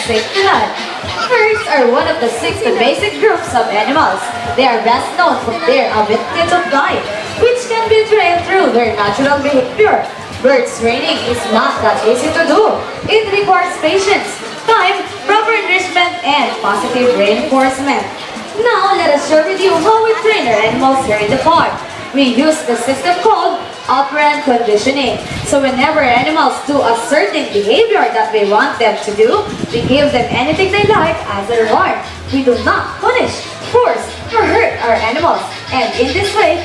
safety net. Herds are one of the 6 basic groups of animals. They are best known for their ability to fly, which can be trained through their natural behavior. Bird training is not that easy to do. It requires patience, time, proper nourishment, and positive reinforcement. Now, let us share with you how we train our animals here in the park. We use the system called operant conditioning. So whenever animals do a certain behavior that we want them to do, we give them anything they like as a reward. We do not punish, force, or hurt our animals. And in this way,